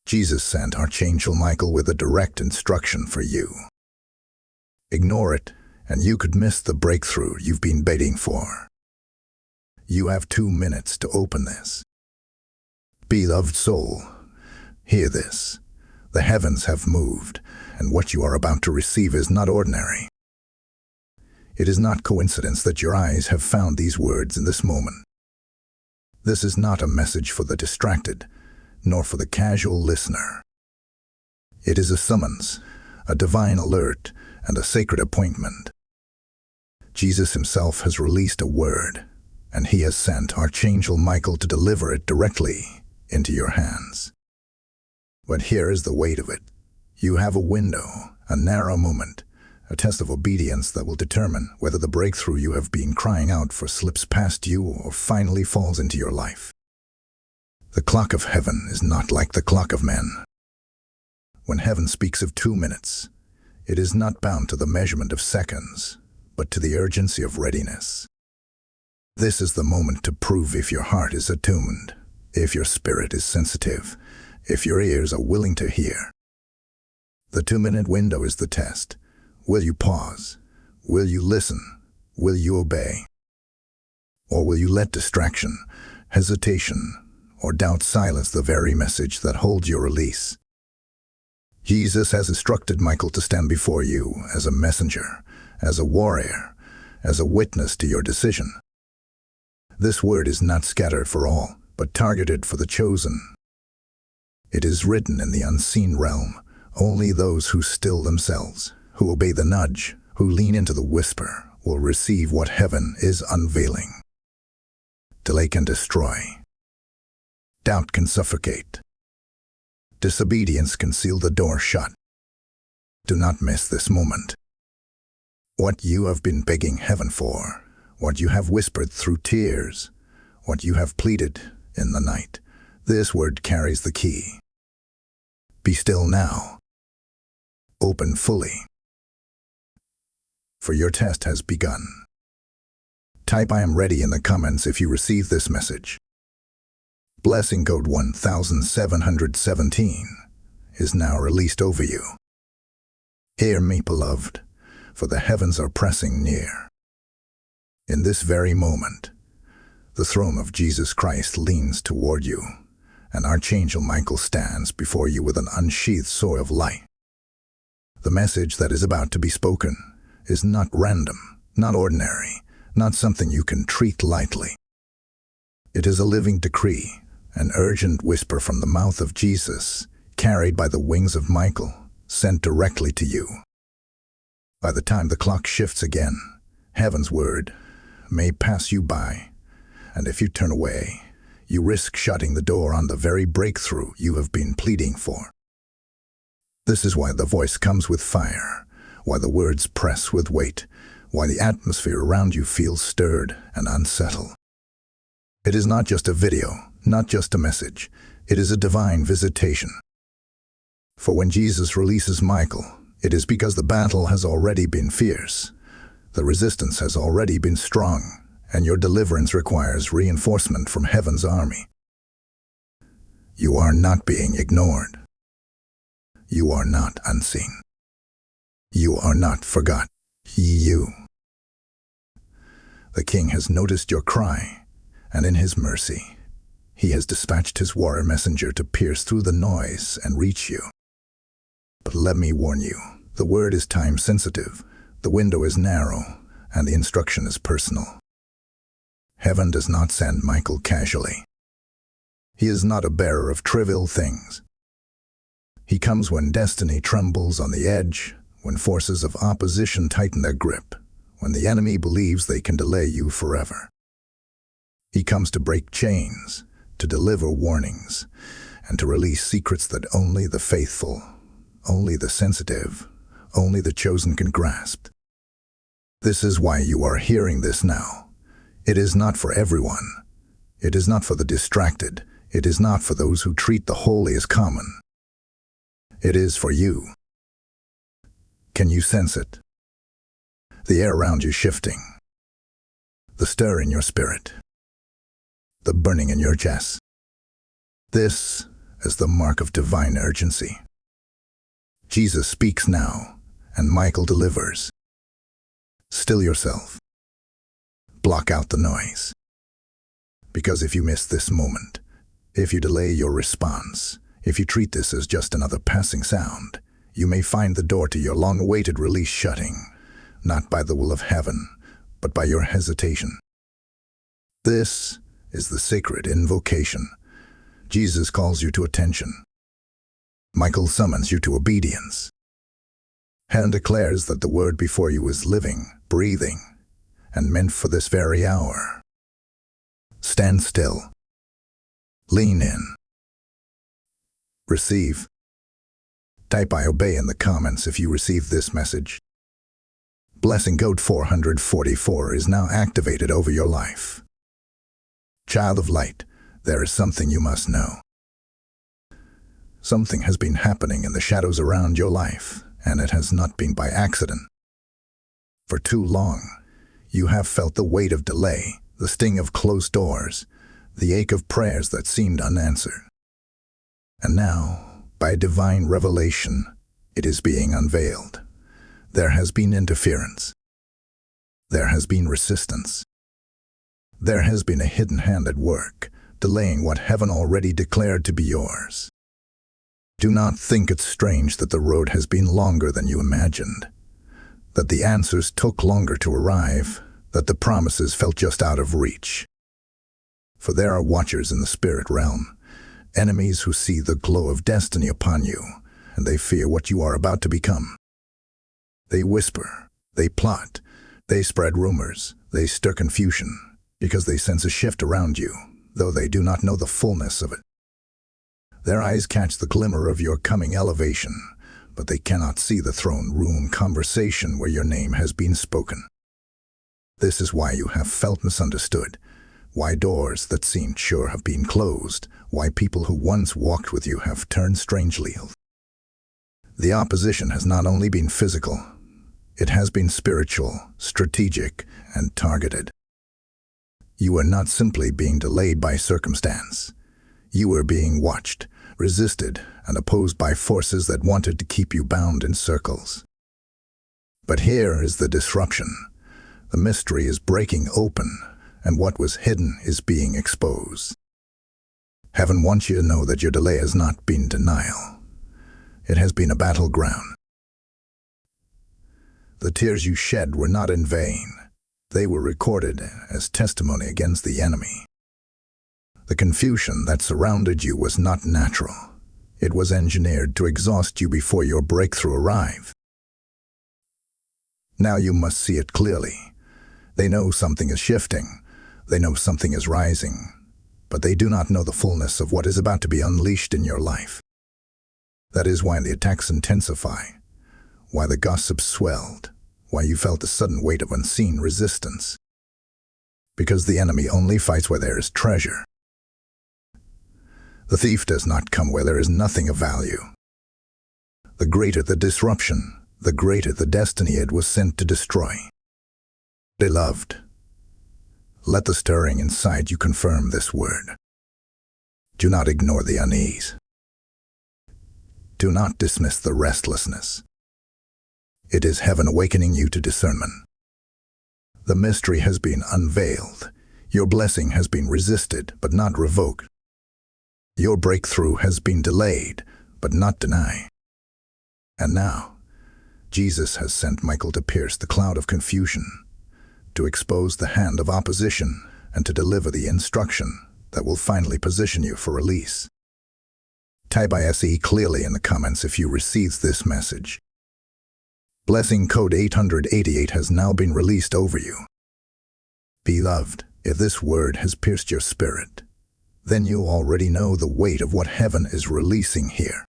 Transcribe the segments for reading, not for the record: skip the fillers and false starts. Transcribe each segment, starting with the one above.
Jesus sent Archangel Michael with a direct instruction for you. Ignore it, and you could miss the breakthrough you've been waiting for. You have 2 minutes to open this. Beloved soul, hear this. The heavens have moved, and what you are about to receive is not ordinary. It is not coincidence that your eyes have found these words in this moment. This is not a message for the distracted, nor for the casual listener. It is a summons, a divine alert, and a sacred appointment. Jesus himself has released a word, and he has sent Archangel Michael to deliver it directly into your hands. But here is the weight of it. You have a window, a narrow moment, a test of obedience that will determine whether the breakthrough you have been crying out for slips past you or finally falls into your life. The clock of heaven is not like the clock of men. When heaven speaks of 2 minutes, it is not bound to the measurement of seconds, but to the urgency of readiness. This is the moment to prove if your heart is attuned, if your spirit is sensitive, if your ears are willing to hear. The 2-minute window is the test. Will you pause? Will you listen? Will you obey? Or will you let distraction, hesitation, or doubt silence the very message that holds your release? Jesus has instructed Michael to stand before you as a messenger, as a warrior, as a witness to your decision. This word is not scattered for all, but targeted for the chosen. It is written in the unseen realm. Only those who still themselves, who obey the nudge, who lean into the whisper, will receive what heaven is unveiling. Delay can destroy. Doubt can suffocate. Disobedience can seal the door shut. Do not miss this moment. What you have been begging heaven for, what you have whispered through tears, what you have pleaded in the night, this word carries the key. Be still now. Open fully. For your test has begun. Type "I am ready" in the comments if you receive this message. Blessing code 1717 is now released over you. Hear me, beloved, for the heavens are pressing near. In this very moment, the throne of Jesus Christ leans toward you, and Archangel Michael stands before you with an unsheathed sword of light. The message that is about to be spoken is not random, not ordinary, not something you can treat lightly. It is a living decree, an urgent whisper from the mouth of Jesus, carried by the wings of Michael, sent directly to you. By the time the clock shifts again, heaven's word may pass you by, and if you turn away, you risk shutting the door on the very breakthrough you have been pleading for. This is why the voice comes with fire, why the words press with weight, why the atmosphere around you feels stirred and unsettled. It is not just a video, not just a message. It is a divine visitation. For when Jesus releases Michael, it is because the battle has already been fierce. The resistance has already been strong, and your deliverance requires reinforcement from heaven's army. You are not being ignored. You are not unseen. You are not forgot. The King has noticed your cry, and in his mercy, he has dispatched his warrior messenger to pierce through the noise and reach you. But let me warn you, the word is time-sensitive, the window is narrow, and the instruction is personal. Heaven does not send Michael casually. He is not a bearer of trivial things. He comes when destiny trembles on the edge, when forces of opposition tighten their grip, when the enemy believes they can delay you forever. He comes to break chains, to deliver warnings, and to release secrets that only the faithful, only the sensitive, only the chosen can grasp. This is why you are hearing this now. It is not for everyone. It is not for the distracted. It is not for those who treat the holy as common. It is for you. Can you sense it? The air around you shifting. The stir in your spirit. The burning in your chest. This as the mark of divine urgency. Jesus speaks now, and Michael delivers. Still yourself. Block out the noise. Because if you miss this moment, if you delay your response, if you treat this as just another passing sound, you may find the door to your long-awaited release shutting, not by the will of heaven, but by your hesitation. This is the sacred invocation. Jesus calls you to attention. Michael summons you to obedience. Heaven declares that the word before you is living, breathing, and meant for this very hour. Stand still. Lean in. Receive. Type "I obey" in the comments if you received this message. Blessing code 444 is now activated over your life. Child of light, there is something you must know. Something has been happening in the shadows around your life, and it has not been by accident. For too long, you have felt the weight of delay, the sting of closed doors, the ache of prayers that seemed unanswered. And now, by divine revelation, it is being unveiled. There has been interference. There has been resistance. There has been a hidden hand at work, delaying what heaven already declared to be yours. Do not think it strange that the road has been longer than you imagined, that the answers took longer to arrive, that the promises felt just out of reach. For there are watchers in the spirit realm, enemies who see the glow of destiny upon you, and they fear what you are about to become. They whisper, they plot, they spread rumors, they stir confusion, because they sense a shift around you, though they do not know the fullness of it. Their eyes catch the glimmer of your coming elevation, but they cannot see the throne room conversation where your name has been spoken. This is why you have felt misunderstood, why doors that seemed sure have been closed, why people who once walked with you have turned strangely ill. The opposition has not only been physical, it has been spiritual, strategic, and targeted. You are not simply being delayed by circumstance. You are being watched, resisted, and opposed by forces that wanted to keep you bound in circles. But here is the disruption. The mystery is breaking open, and what was hidden is being exposed. Heaven wants you to know that your delay has not been denial. It has been a battleground. The tears you shed were not in vain. They were recorded as testimony against the enemy. The confusion that surrounded you was not natural. It was engineered to exhaust you before your breakthrough arrived. Now you must see it clearly. They know something is shifting. They know something is rising. But they do not know the fullness of what is about to be unleashed in your life. That is why the attacks intensify, why the gossip swelled, why you felt the sudden weight of unseen resistance. Because the enemy only fights where there is treasure. The thief does not come where there is nothing of value. The greater the disruption, the greater the destiny it was sent to destroy. Beloved, let the stirring inside you confirm this word. Do not ignore the unease. Do not dismiss the restlessness. It is heaven awakening you to discernment. The mystery has been unveiled. Your blessing has been resisted, but not revoked. Your breakthrough has been delayed, but not denied. And now, Jesus has sent Michael to pierce the cloud of confusion, to expose the hand of opposition, and to deliver the instruction that will finally position you for release. Type "ISE" clearly in the comments if you received this message. Blessing code 888 has now been released over you. Beloved, if this word has pierced your spirit, then you already know the weight of what heaven is releasing here.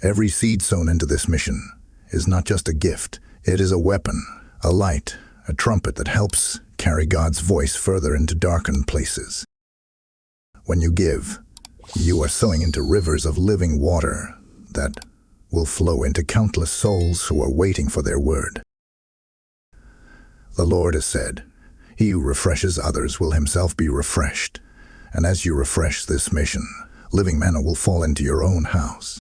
Every seed sown into this mission is not just a gift, it is a weapon, a light, a trumpet that helps carry God's voice further into darkened places. When you give, you are sowing into rivers of living water that will flow into countless souls who are waiting for their word. The Lord has said, "He who refreshes others will himself be refreshed." And as you refresh this mission, living manna will fall into your own house.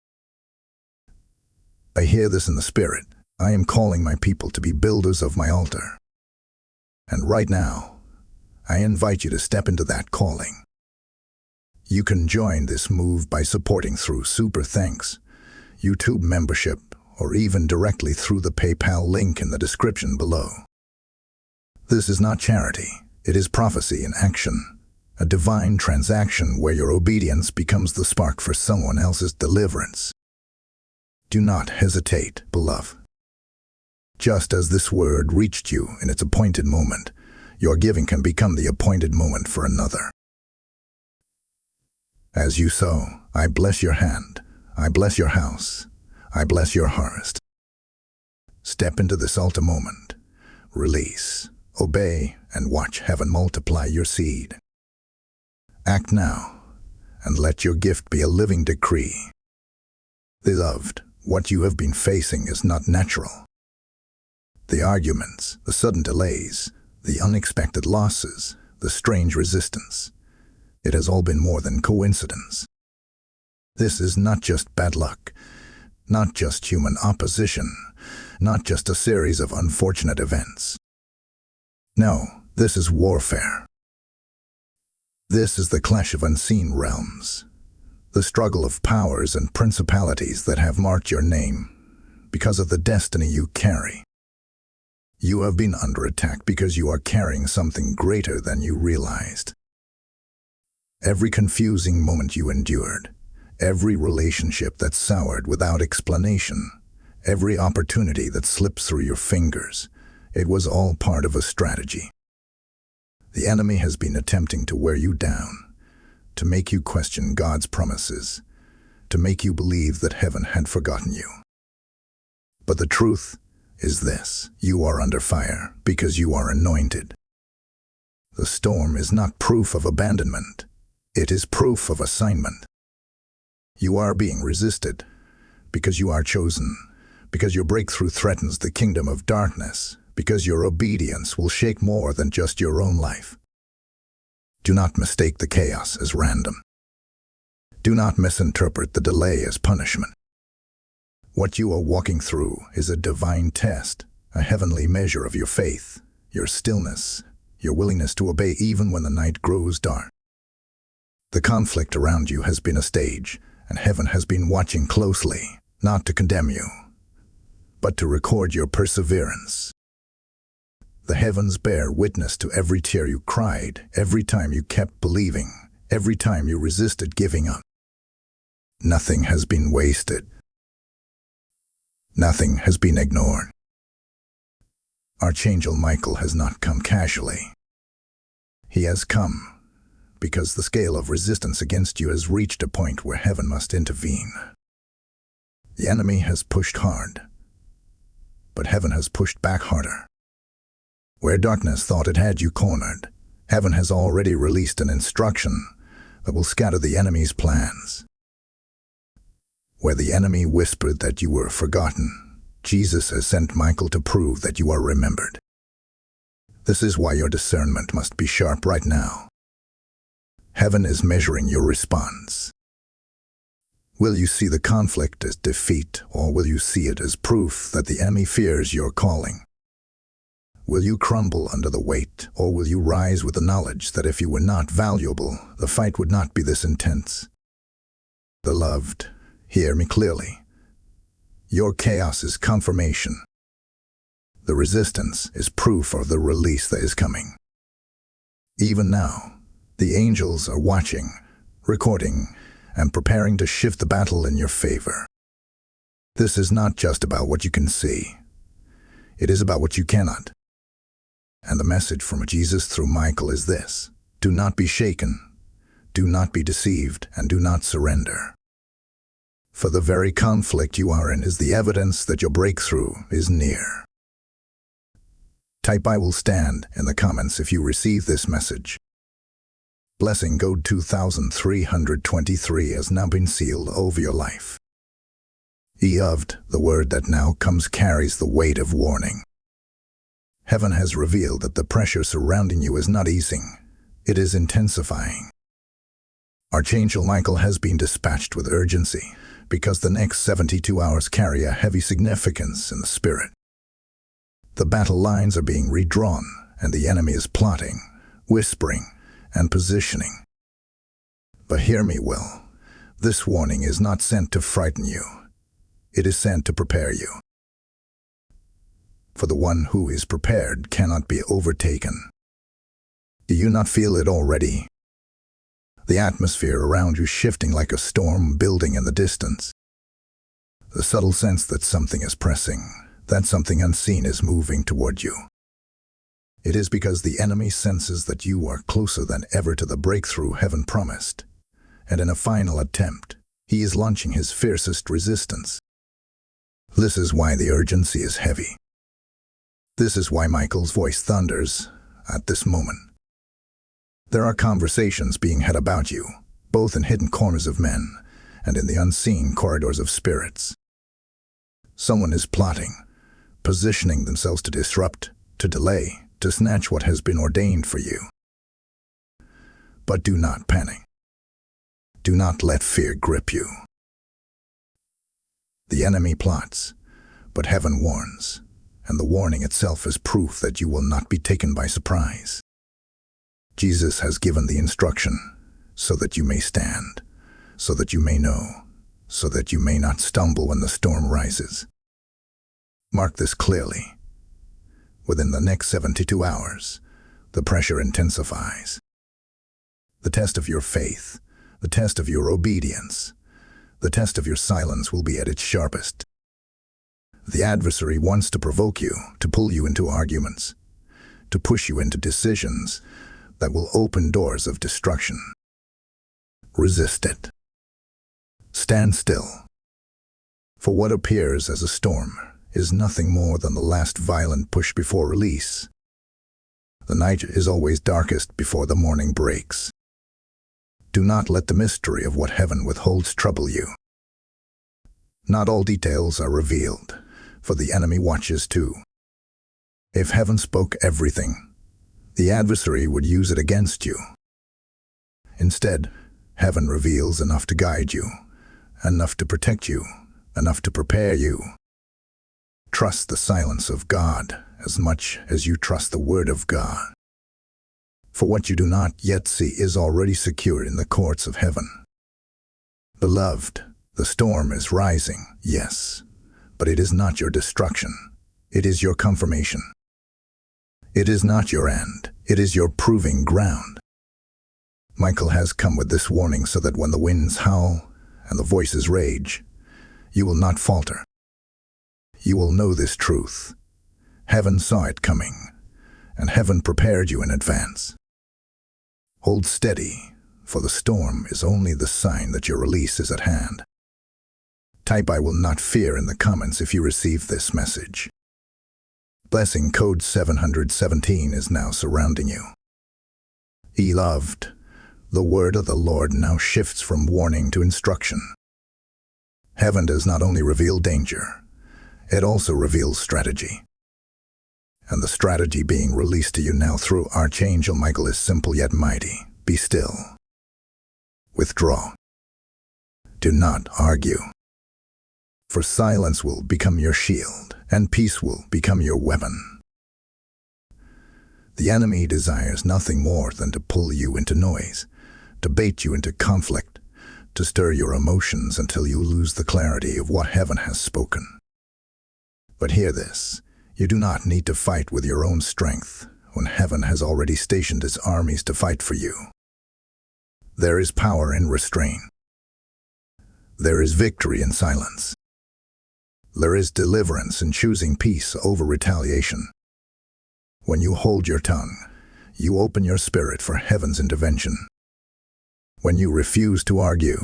I hear this in the Spirit. I am calling my people to be builders of my altar. And right now, I invite you to step into that calling. You can join this move by supporting through Super Thanks, YouTube membership, or even directly through the PayPal link in the description below. This is not charity, it is prophecy in action, a divine transaction where your obedience becomes the spark for someone else's deliverance. Do not hesitate, beloved. Just as this word reached you in its appointed moment, your giving can become the appointed moment for another. As you sow, I bless your hand, I bless your house, I bless your harvest. Step into this altar moment, release, obey, and watch heaven multiply your seed. Act now, and let your gift be a living decree. Beloved, what you have been facing is not natural. The arguments, the sudden delays, the unexpected losses, the strange resistance, it has all been more than coincidence. This is not just bad luck, not just human opposition, not just a series of unfortunate events. No, this is warfare. This is the clash of unseen realms, the struggle of powers and principalities that have marked your name because of the destiny you carry. You have been under attack because you are carrying something greater than you realized. Every confusing moment you endured, every relationship that soured without explanation, every opportunity that slipped through your fingers, it was all part of a strategy. The enemy has been attempting to wear you down, to make you question God's promises, to make you believe that heaven had forgotten you. But the truth is this: you are under fire because you are anointed. The storm is not proof of abandonment. It is proof of assignment. You are being resisted because you are chosen, because your breakthrough threatens the kingdom of darkness, because your obedience will shake more than just your own life. Do not mistake the chaos as random. Do not misinterpret the delay as punishment. What you are walking through is a divine test, a heavenly measure of your faith, your stillness, your willingness to obey even when the night grows dark. The conflict around you has been a stage, and heaven has been watching closely, not to condemn you, but to record your perseverance. The heavens bear witness to every tear you cried, every time you kept believing, every time you resisted giving up. Nothing has been wasted. Nothing has been ignored. Archangel Michael has not come casually. He has come because the scale of resistance against you has reached a point where heaven must intervene. The enemy has pushed hard, but heaven has pushed back harder. Where darkness thought it had you cornered, heaven has already released an instruction that will scatter the enemy's plans. Where the enemy whispered that you were forgotten, Jesus has sent Michael to prove that you are remembered. This is why your discernment must be sharp right now. Heaven is measuring your response. Will you see the conflict as defeat, or will you see it as proof that the enemy fears your calling? Will you crumble under the weight, or will you rise with the knowledge that if you were not valuable, the fight would not be this intense? Beloved, hear me clearly. Your chaos is confirmation. The resistance is proof of the release that is coming. Even now, the angels are watching, recording, and preparing to shift the battle in your favor. This is not just about what you can see. It is about what you cannot. And the message from Jesus through Michael is this: do not be shaken, do not be deceived, and do not surrender. For the very conflict you are in is the evidence that your breakthrough is near. Type "I will stand" in the comments if you receive this message. Blessing code 2323 has now been sealed over your life. Beloved, the word that now comes carries the weight of warning. Heaven has revealed that the pressure surrounding you is not easing, it is intensifying. Archangel Michael has been dispatched with urgency because the next 72 hours carry a heavy significance in the spirit. The battle lines are being redrawn, and the enemy is plotting, whispering, and positioning. But hear me well. This warning is not sent to frighten you. It is sent to prepare you. For the one who is prepared cannot be overtaken. Do you not feel it already? The atmosphere around you shifting like a storm building in the distance. The subtle sense that something is pressing, that something unseen is moving toward you. It is because the enemy senses that you are closer than ever to the breakthrough heaven promised, and in a final attempt, he is launching his fiercest resistance. This is why the urgency is heavy. This is why Michael's voice thunders at this moment. There are conversations being had about you, both in hidden corners of men and in the unseen corridors of spirits. Someone is plotting, positioning themselves to disrupt, to delay, to snatch what has been ordained for you. But do not panic. Do not let fear grip you. The enemy plots, but heaven warns, and the warning itself is proof that you will not be taken by surprise. Jesus has given the instruction so that you may stand, so that you may know, so that you may not stumble when the storm rises. Mark this clearly. Within the next 72 hours, the pressure intensifies. The test of your faith, the test of your obedience, the test of your silence will be at its sharpest. The adversary wants to provoke you, to pull you into arguments, to push you into decisions that will open doors of destruction. Resist it. Stand still. For what appears as a storm is nothing more than the last violent push before release. The night is always darkest before the morning breaks. Do not let the mystery of what heaven withholds trouble you. Not all details are revealed, for the enemy watches too. If heaven spoke everything, the adversary would use it against you. Instead, heaven reveals enough to guide you, enough to protect you, enough to prepare you. Trust the silence of God as much as you trust the word of God. For what you do not yet see is already secured in the courts of heaven. Beloved, the storm is rising, yes, but it is not your destruction. It is your confirmation. It is not your end. It is your proving ground. Michael has come with this warning so that when the winds howl and the voices rage, you will not falter. You will know this truth. Heaven saw it coming, and heaven prepared you in advance. Hold steady, for the storm is only the sign that your release is at hand. Type "I will not fear" in the comments if you receive this message. Blessing code 717 is now surrounding you. Beloved, the word of the Lord now shifts from warning to instruction. Heaven does not only reveal danger, it also reveals strategy. And the strategy being released to you now through Archangel Michael is simple yet mighty. Be still. Withdraw. Do not argue. For silence will become your shield, and peace will become your weapon. The enemy desires nothing more than to pull you into noise, to bait you into conflict, to stir your emotions until you lose the clarity of what heaven has spoken. But hear this, you do not need to fight with your own strength when heaven has already stationed its armies to fight for you. There is power in restraint. There is victory in silence. There is deliverance in choosing peace over retaliation. When you hold your tongue, you open your spirit for heaven's intervention. When you refuse to argue,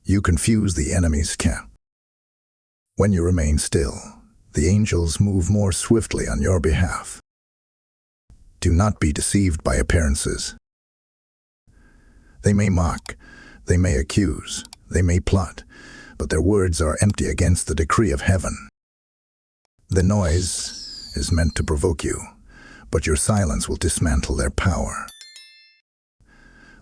you confuse the enemy's camp. When you remain still, the angels move more swiftly on your behalf. Do not be deceived by appearances. They may mock, they may accuse, they may plot, but their words are empty against the decree of heaven. The noise is meant to provoke you, but your silence will dismantle their power.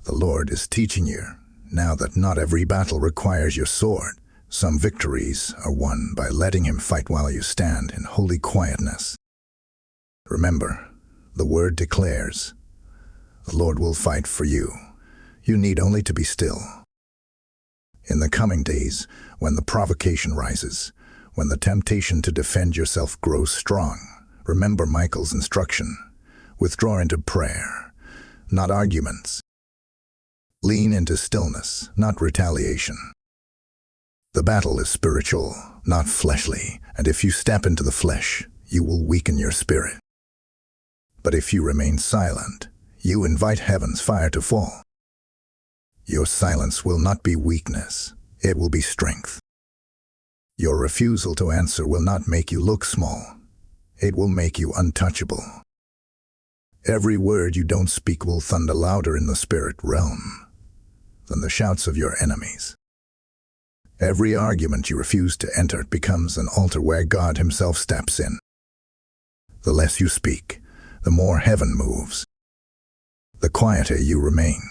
The Lord is teaching you now that not every battle requires your sword. Some victories are won by letting him fight while you stand in holy quietness. Remember, the word declares, the Lord will fight for you. You need only to be still. In the coming days, when the provocation rises, when the temptation to defend yourself grows strong, remember Michael's instruction. Withdraw into prayer, not arguments. Lean into stillness, not retaliation. The battle is spiritual, not fleshly, and if you step into the flesh, you will weaken your spirit. But if you remain silent, you invite heaven's fire to fall. Your silence will not be weakness, it will be strength. Your refusal to answer will not make you look small, it will make you untouchable. Every word you don't speak will thunder louder in the spirit realm than the shouts of your enemies. Every argument you refuse to enter becomes an altar where God himself steps in. The less you speak, the more heaven moves. The quieter you remain,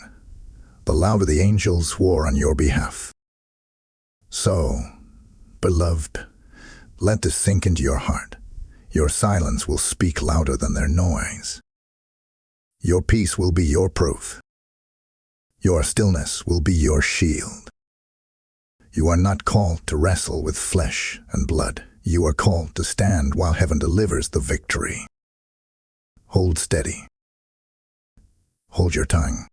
the louder the angels war on your behalf. So, beloved, let this sink into your heart. Your silence will speak louder than their noise. Your peace will be your proof. Your stillness will be your shield. You are not called to wrestle with flesh and blood. You are called to stand while heaven delivers the victory. Hold steady. Hold your tongue.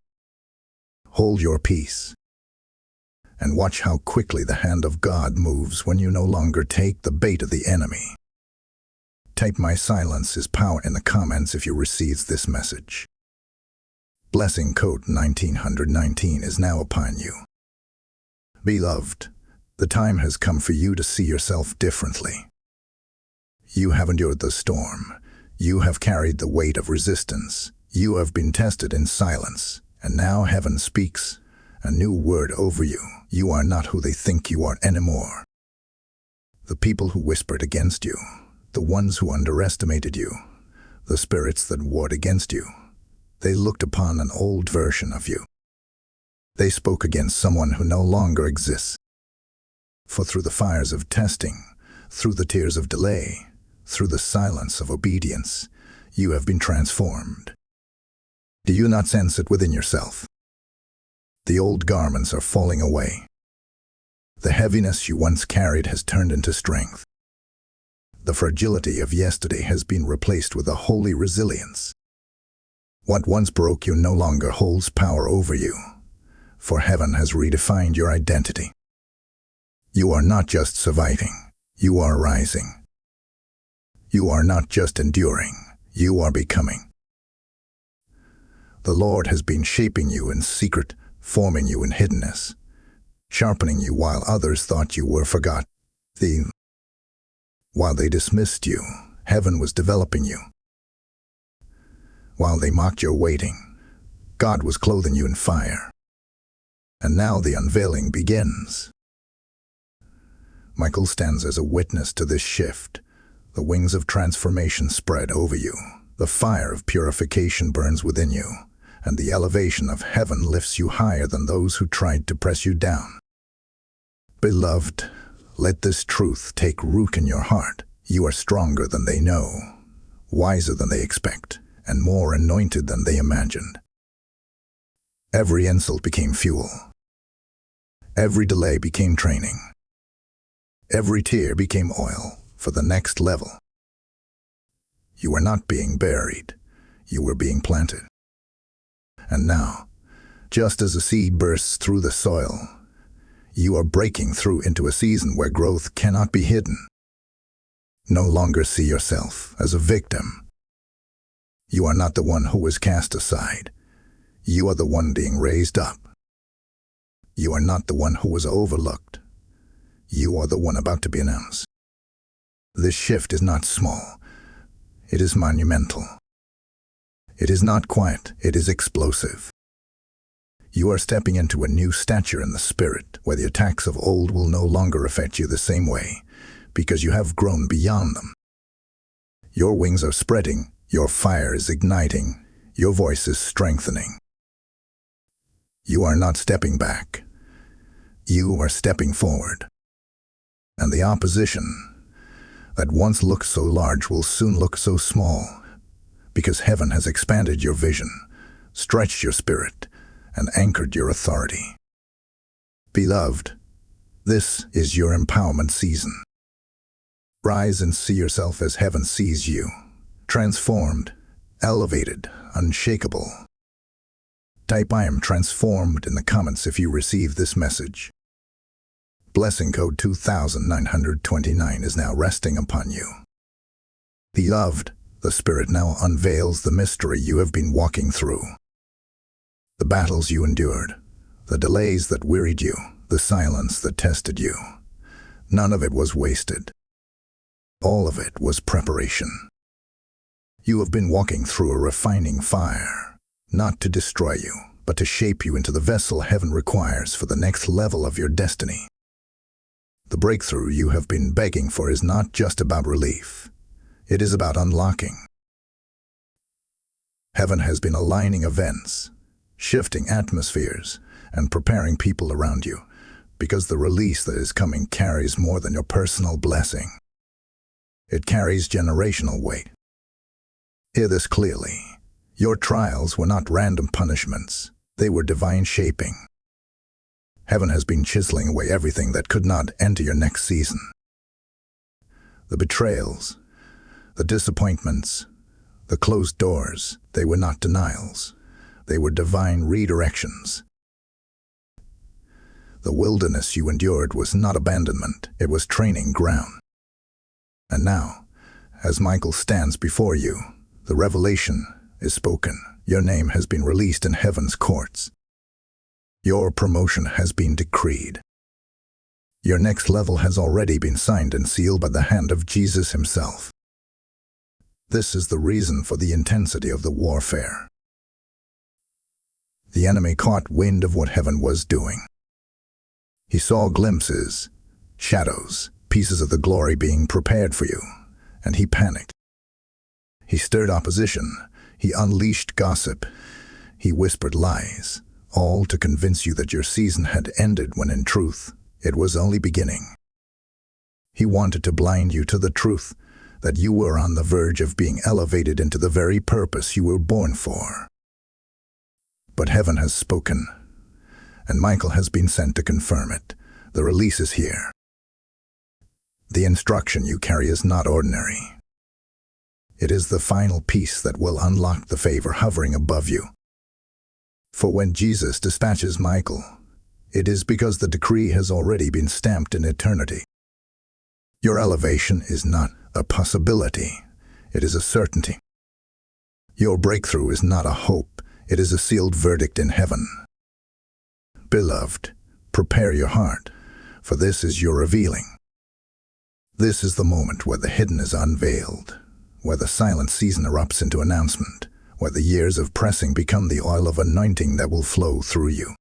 Hold your peace. And watch how quickly the hand of God moves when you no longer take the bait of the enemy. Type "My silence is power" in the comments if you receive this message. Blessing code 1919 is now upon you. Beloved, the time has come for you to see yourself differently. You have endured the storm. You have carried the weight of resistance. You have been tested in silence, and now heaven speaks a new word over you. You are not who they think you are anymore. The people who whispered against you, the ones who underestimated you, the spirits that warred against you, they looked upon an old version of you. They spoke against someone who no longer exists. For through the fires of testing, through the tears of delay, through the silence of obedience, you have been transformed. Do you not sense it within yourself? The old garments are falling away. The heaviness you once carried has turned into strength. The fragility of yesterday has been replaced with a holy resilience. What once broke you no longer holds power over you, for heaven has redefined your identity. You are not just surviving, you are rising. You are not just enduring, you are becoming. The Lord has been shaping you in secret, forming you in hiddenness, sharpening you while others thought you were forgotten. While they dismissed you, heaven was developing you. While they mocked your waiting, God was clothing you in fire. And now the unveiling begins. Michael stands as a witness to this shift. The wings of transformation spread over you. The fire of purification burns within you, and the elevation of heaven lifts you higher than those who tried to press you down. Beloved, let this truth take root in your heart. You are stronger than they know, wiser than they expect, and more anointed than they imagined. Every insult became fuel. Every delay became training. Every tear became oil for the next level. You were not being buried, you were being planted. And now, just as a seed bursts through the soil, you are breaking through into a season where growth cannot be hidden. No longer see yourself as a victim. You are not the one who was cast aside. You are the one being raised up. You are not the one who was overlooked. You are the one about to be announced. This shift is not small. It is monumental. It is not quiet. It is explosive. You are stepping into a new stature in the spirit, where the attacks of old will no longer affect you the same way, because you have grown beyond them. Your wings are spreading. Your fire is igniting. Your voice is strengthening. You are not stepping back. You are stepping forward. And the opposition that once looked so large will soon look so small, because heaven has expanded your vision, stretched your spirit, and anchored your authority. Beloved, this is your empowerment season. Rise and see yourself as heaven sees you, transformed, elevated, unshakable. Type "I am transformed" in the comments if you receive this message. Blessing code 2929 is now resting upon you. Beloved, the Spirit now unveils the mystery you have been walking through. The battles you endured, the delays that wearied you, the silence that tested you. None of it was wasted. All of it was preparation. You have been walking through a refining fire, not to destroy you, but to shape you into the vessel heaven requires for the next level of your destiny. The breakthrough you have been begging for is not just about relief. It is about unlocking. Heaven has been aligning events, shifting atmospheres, and preparing people around you, because the release that is coming carries more than your personal blessing. It carries generational weight. Hear this clearly. Your trials were not random punishments. They were divine shaping. Heaven has been chiseling away everything that could not enter your next season. The betrayals, the disappointments, the closed doors, they were not denials. They were divine redirections. The wilderness you endured was not abandonment. It was training ground. And now, as Michael stands before you, the revelation is spoken. Your name has been released in heaven's courts. Your promotion has been decreed. Your next level has already been signed and sealed by the hand of Jesus himself. This is the reason for the intensity of the warfare. The enemy caught wind of what heaven was doing. He saw glimpses, shadows, pieces of the glory being prepared for you, and he panicked. He stirred opposition. He unleashed gossip. He whispered lies, all to convince you that your season had ended when in truth, it was only beginning. He wanted to blind you to the truth, that you were on the verge of being elevated into the very purpose you were born for. But heaven has spoken, and Michael has been sent to confirm it. The release is here. The instruction you carry is not ordinary. It is the final piece that will unlock the favor hovering above you. For when Jesus dispatches Michael, it is because the decree has already been stamped in eternity. Your elevation is not a possibility, it is a certainty. Your breakthrough is not a hope, it is a sealed verdict in heaven. Beloved, prepare your heart, for this is your revealing. This is the moment where the hidden is unveiled, where the silent season erupts into announcement, where the years of pressing become the oil of anointing that will flow through you.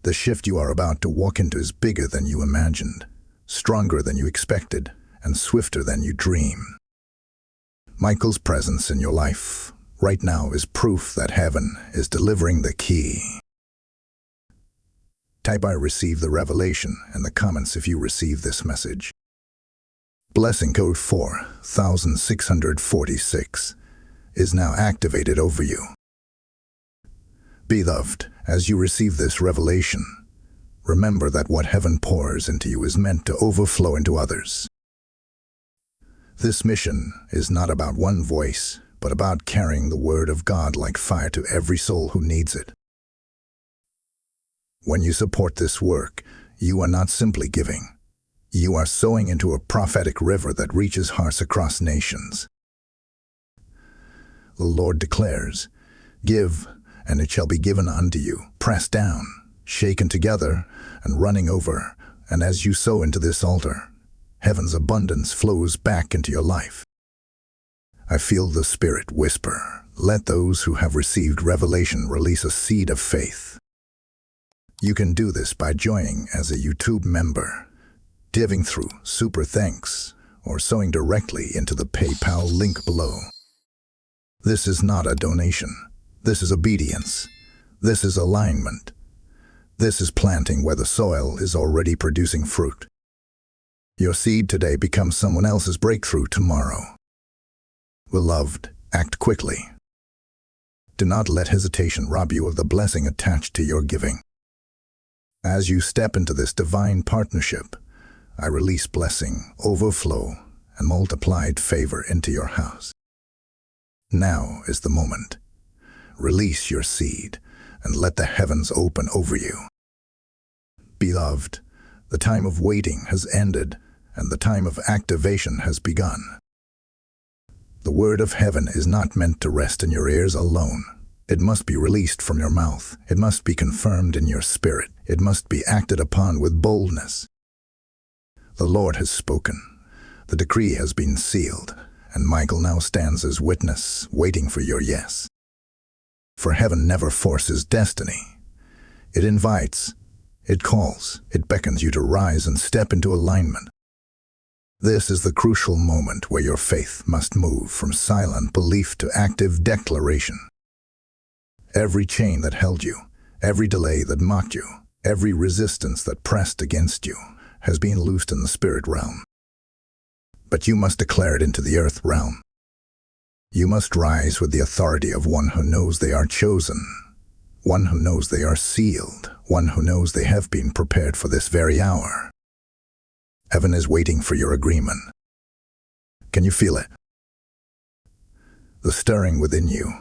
The shift you are about to walk into is bigger than you imagined, stronger than you expected, and swifter than you dream. Michael's presence in your life right now is proof that heaven is delivering the key. Type "I receive the revelation" in the comments if you receive this message. Blessing code 4646 is now activated over you. Beloved, as you receive this revelation, remember that what heaven pours into you is meant to overflow into others. This mission is not about one voice, but about carrying the word of God like fire to every soul who needs it. When you support this work, you are not simply giving. You are sowing into a prophetic river that reaches hearts across nations. The Lord declares, "Give, and it shall be given unto you, pressed down, shaken together, and running over. And as you sow into this altar, heaven's abundance flows back into your life." I feel the Spirit whisper, "Let those who have received revelation release a seed of faith." You can do this by joining as a YouTube member, giving through Super Thanks, or sowing directly into the PayPal link below. This is not a donation. This is obedience. This is alignment. This is planting where the soil is already producing fruit. Your seed today becomes someone else's breakthrough tomorrow. Beloved, act quickly. Do not let hesitation rob you of the blessing attached to your giving. As you step into this divine partnership, I release blessing, overflow, and multiplied favor into your house. Now is the moment. Release your seed and let the heavens open over you. Beloved, the time of waiting has ended and the time of activation has begun. The word of heaven is not meant to rest in your ears alone. It must be released from your mouth. It must be confirmed in your spirit. It must be acted upon with boldness. The Lord has spoken. The decree has been sealed, and Michael now stands as witness, waiting for your yes. For heaven never forces destiny. It invites, it calls, it beckons you to rise and step into alignment. This is the crucial moment where your faith must move from silent belief to active declaration. Every chain that held you, every delay that mocked you, every resistance that pressed against you has been loosed in the spirit realm. But you must declare it into the earth realm. You must rise with the authority of one who knows they are chosen, one who knows they are sealed, one who knows they have been prepared for this very hour. Heaven is waiting for your agreement. Can you feel it? The stirring within you,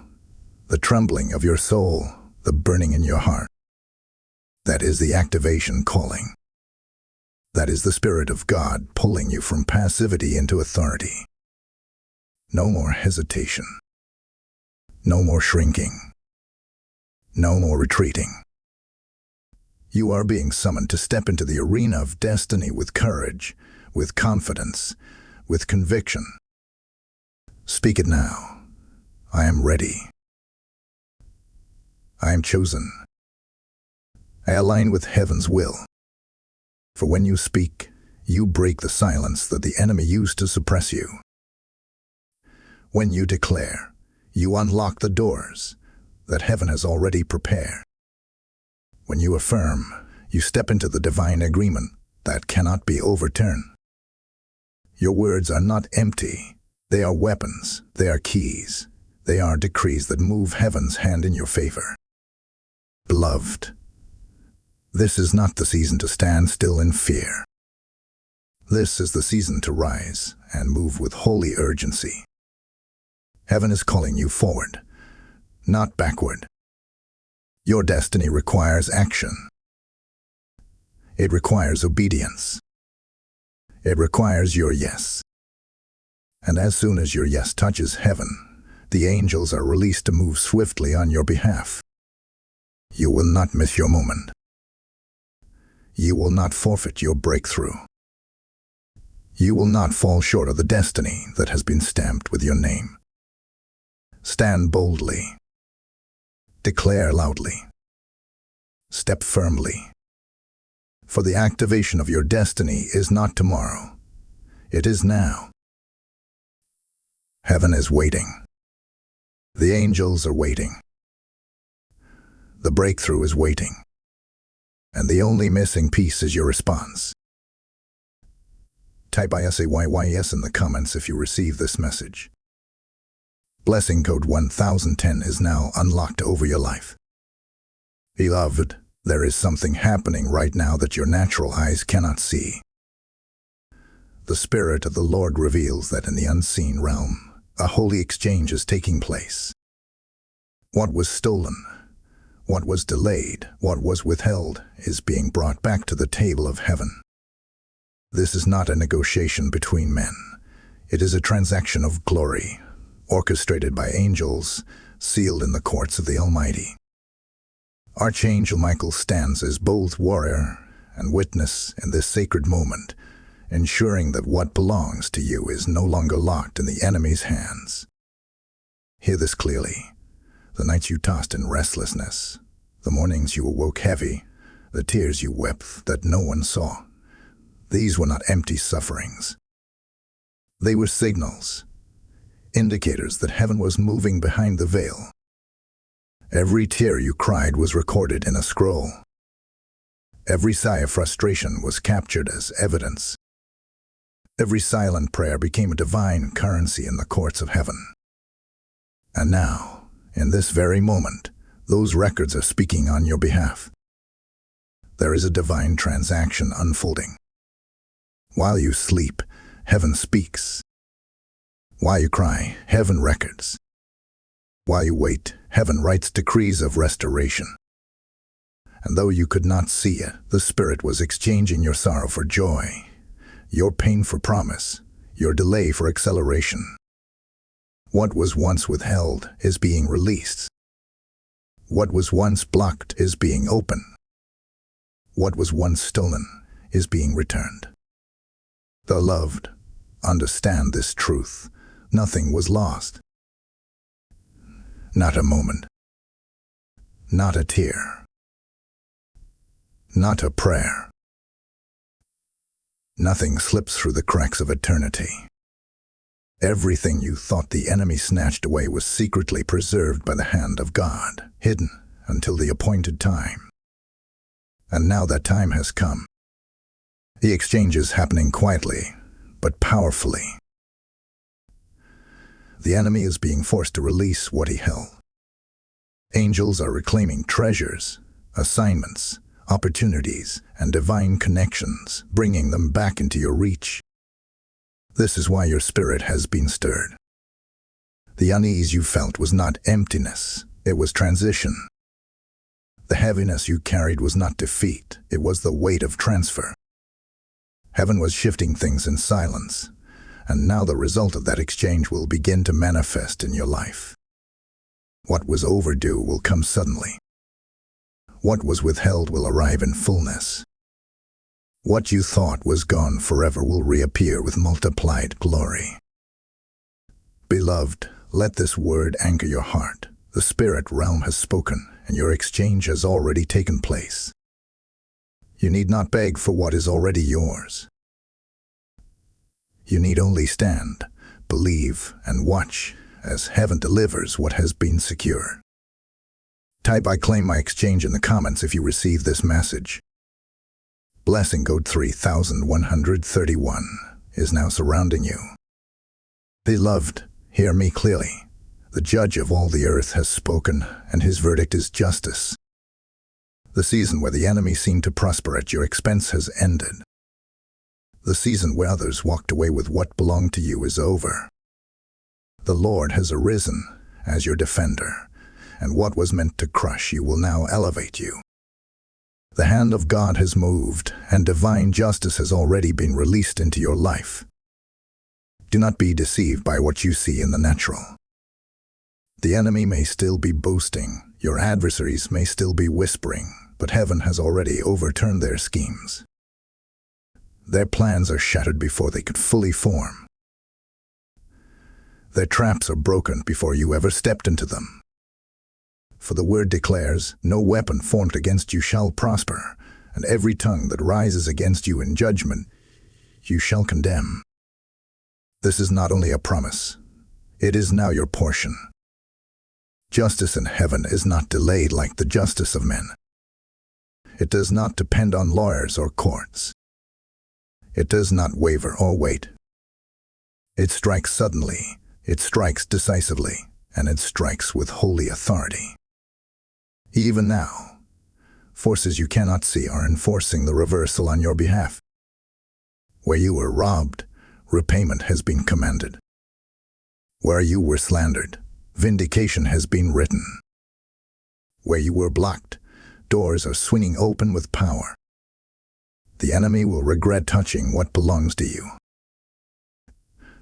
the trembling of your soul, the burning in your heart. That is the activation calling. That is the Spirit of God pulling you from passivity into authority. No more hesitation. No more shrinking. No more retreating. You are being summoned to step into the arena of destiny with courage, with confidence, with conviction. Speak it now. I am ready. I am chosen. I align with heaven's will. For when you speak, you break the silence that the enemy used to suppress you. When you declare, you unlock the doors that heaven has already prepared. When you affirm, you step into the divine agreement that cannot be overturned. Your words are not empty. They are weapons. They are keys. They are decrees that move heaven's hand in your favor. Beloved, this is not the season to stand still in fear. This is the season to rise and move with holy urgency. Heaven is calling you forward, not backward. Your destiny requires action. It requires obedience. It requires your yes. And as soon as your yes touches heaven, the angels are released to move swiftly on your behalf. You will not miss your moment. You will not forfeit your breakthrough. You will not fall short of the destiny that has been stamped with your name. Stand boldly. Declare loudly. Step firmly. For the activation of your destiny is not tomorrow. It is now. Heaven is waiting. The angels are waiting. The breakthrough is waiting. And the only missing piece is your response. Type ISAYYS in the comments if you receive this message. Blessing code 1010 is now unlocked over your life. Beloved, there is something happening right now that your natural eyes cannot see. The Spirit of the Lord reveals that in the unseen realm, a holy exchange is taking place. What was stolen, what was delayed, what was withheld, is being brought back to the table of heaven. This is not a negotiation between men. It is a transaction of glory, orchestrated by angels, sealed in the courts of the Almighty. Archangel Michael stands as bold warrior and witness in this sacred moment, ensuring that what belongs to you is no longer locked in the enemy's hands. Hear this clearly. The nights you tossed in restlessness, the mornings you awoke heavy, the tears you wept that no one saw, these were not empty sufferings. They were signals, indicators that heaven was moving behind the veil. Every tear you cried was recorded in a scroll. Every sigh of frustration was captured as evidence. Every silent prayer became a divine currency in the courts of heaven. And now, in this very moment, those records are speaking on your behalf. There is a divine transaction unfolding. While you sleep, heaven speaks. While you cry, heaven records. While you wait, heaven writes decrees of restoration. And though you could not see it, the Spirit was exchanging your sorrow for joy, your pain for promise, your delay for acceleration. What was once withheld is being released. What was once blocked is being opened. What was once stolen is being returned. The loved, understand this truth. Nothing was lost. Not a moment. Not a tear. Not a prayer. Nothing slips through the cracks of eternity. Everything you thought the enemy snatched away was secretly preserved by the hand of God, hidden until the appointed time. And now that time has come. The exchange is happening quietly, but powerfully. The enemy is being forced to release what he held. Angels are reclaiming treasures, assignments, opportunities, and divine connections, bringing them back into your reach. This is why your spirit has been stirred. The unease you felt was not emptiness, it was transition. The heaviness you carried was not defeat, it was the weight of transfer. Heaven was shifting things in silence, and now the result of that exchange will begin to manifest in your life. What was overdue will come suddenly. What was withheld will arrive in fullness. What you thought was gone forever will reappear with multiplied glory. Beloved, let this word anchor your heart. The spirit realm has spoken, and your exchange has already taken place. You need not beg for what is already yours. You need only stand, believe, and watch as heaven delivers what has been secured. Type "I claim my exchange" in the comments if you receive this message. Blessing code 3131 is now surrounding you. Beloved, hear me clearly. The judge of all the earth has spoken, and his verdict is justice. The season where the enemy seemed to prosper at your expense has ended. The season where others walked away with what belonged to you is over. The Lord has arisen as your defender, and what was meant to crush you will now elevate you. The hand of God has moved, and divine justice has already been released into your life. Do not be deceived by what you see in the natural. The enemy may still be boasting, your adversaries may still be whispering, but heaven has already overturned their schemes. Their plans are shattered before they could fully form. Their traps are broken before you ever stepped into them. For the word declares, no weapon formed against you shall prosper, and every tongue that rises against you in judgment, you shall condemn. This is not only a promise, it is now your portion. Justice in heaven is not delayed like the justice of men. It does not depend on lawyers or courts. It does not waver or wait. It strikes suddenly, it strikes decisively, and it strikes with holy authority. Even now, forces you cannot see are enforcing the reversal on your behalf. Where you were robbed, repayment has been commanded. Where you were slandered, vindication has been written. Where you were blocked, doors are swinging open with power. The enemy will regret touching what belongs to you.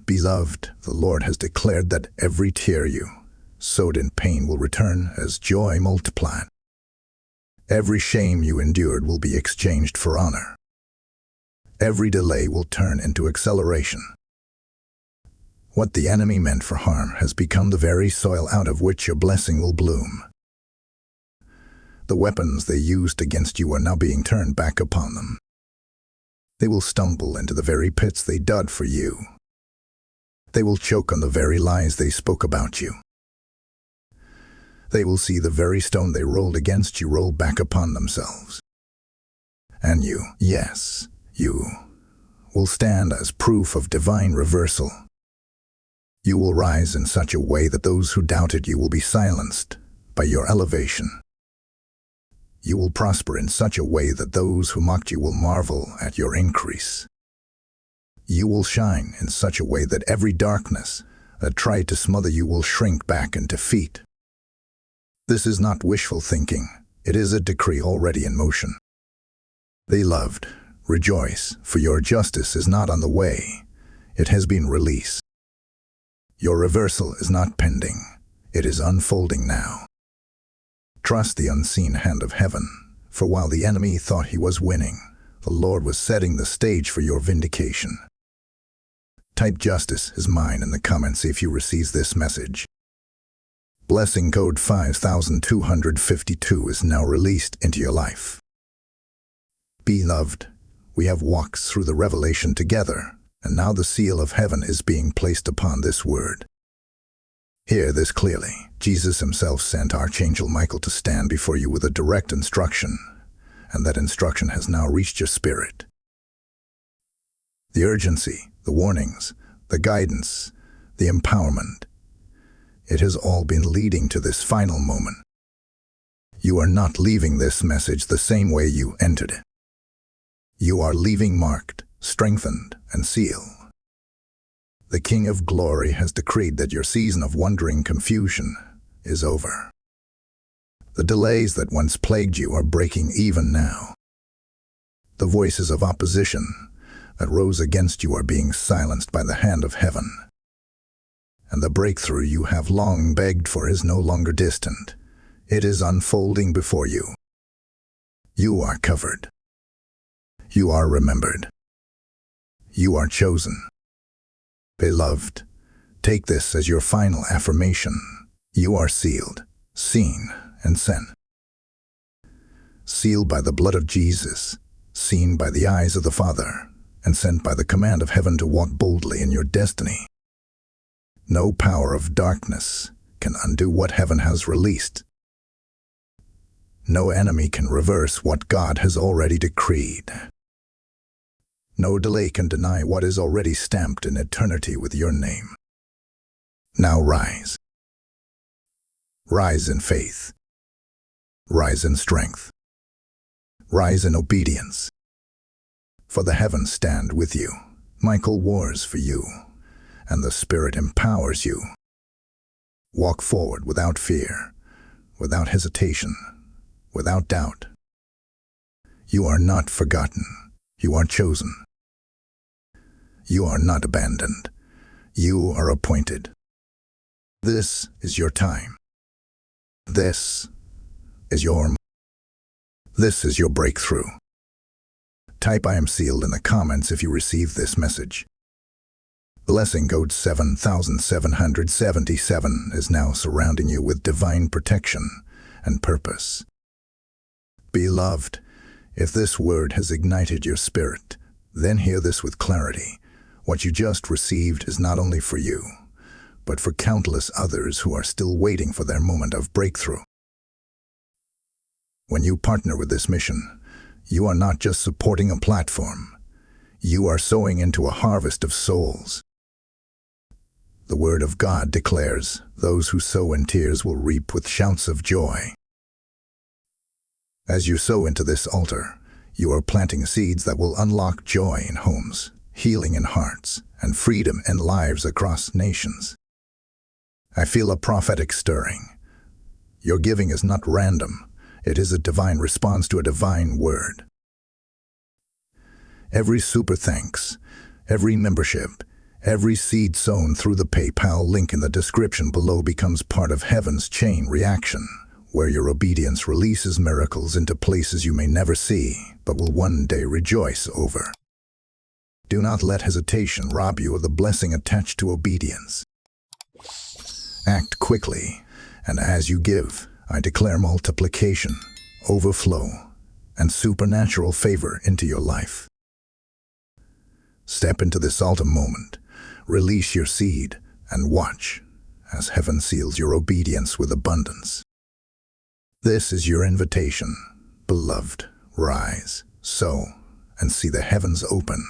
Beloved, the Lord has declared that every tear you sowed in pain will return as joy multiplied. Every shame you endured will be exchanged for honor. Every delay will turn into acceleration. What the enemy meant for harm has become the very soil out of which your blessing will bloom. The weapons they used against you are now being turned back upon them. They will stumble into the very pits they dug for you. They will choke on the very lies they spoke about you. They will see the very stone they rolled against you roll back upon themselves. And you, yes, you, will stand as proof of divine reversal. You will rise in such a way that those who doubted you will be silenced by your elevation. You will prosper in such a way that those who mocked you will marvel at your increase. You will shine in such a way that every darkness that tried to smother you will shrink back in defeat. This is not wishful thinking. It is a decree already in motion. Beloved, rejoice, for your justice is not on the way. It has been released. Your reversal is not pending. It is unfolding now. Trust the unseen hand of heaven, for while the enemy thought he was winning, the Lord was setting the stage for your vindication. Type "Justice is mine" in the comments if you receive this message. Blessing code 5252 is now released into your life. Beloved, we have walked through the revelation together, and now the seal of heaven is being placed upon this word. Hear this clearly. Jesus himself sent Archangel Michael to stand before you with a direct instruction, and that instruction has now reached your spirit. The urgency, the warnings, the guidance, the empowerment, it has all been leading to this final moment. You are not leaving this message the same way you entered it. You are leaving marked, strengthened, and sealed. The King of Glory has decreed that your season of wandering confusion is over. The delays that once plagued you are breaking even now. The voices of opposition that rose against you are being silenced by the hand of heaven. And the breakthrough you have long begged for is no longer distant. It is unfolding before you. You are covered. You are remembered. You are chosen. Beloved, take this as your final affirmation. You are sealed, seen, and sent. Sealed by the blood of Jesus, seen by the eyes of the Father, and sent by the command of heaven to walk boldly in your destiny. No power of darkness can undo what heaven has released. No enemy can reverse what God has already decreed. No delay can deny what is already stamped in eternity with your name. Now rise. Rise in faith. Rise in strength. Rise in obedience. For the heavens stand with you. Michael wars for you, and the Spirit empowers you. Walk forward without fear, without hesitation, without doubt. You are not forgotten. You are chosen. You are not abandoned. You are appointed. This is your time. This is your breakthrough. Type "I am sealed" in the comments if you receive this message. Blessing code 7777 is now surrounding you with divine protection and purpose. Beloved, if this word has ignited your spirit, then hear this with clarity. What you just received is not only for you, but for countless others who are still waiting for their moment of breakthrough. When you partner with this mission, you are not just supporting a platform. You are sowing into a harvest of souls. The Word of God declares, "Those who sow in tears will reap with shouts of joy." As you sow into this altar, you are planting seeds that will unlock joy in homes, healing in hearts, and freedom in lives across nations. I feel a prophetic stirring. Your giving is not random. It is a divine response to a divine word. Every super thanks, every membership, every seed sown through the PayPal link in the description below becomes part of heaven's chain reaction, where your obedience releases miracles into places you may never see, but will one day rejoice over. Do not let hesitation rob you of the blessing attached to obedience. Act quickly, and as you give, I declare multiplication, overflow, and supernatural favor into your life. Step into this altar moment, release your seed, and watch as heaven seals your obedience with abundance. This is your invitation. Beloved, rise, sow, and see the heavens open.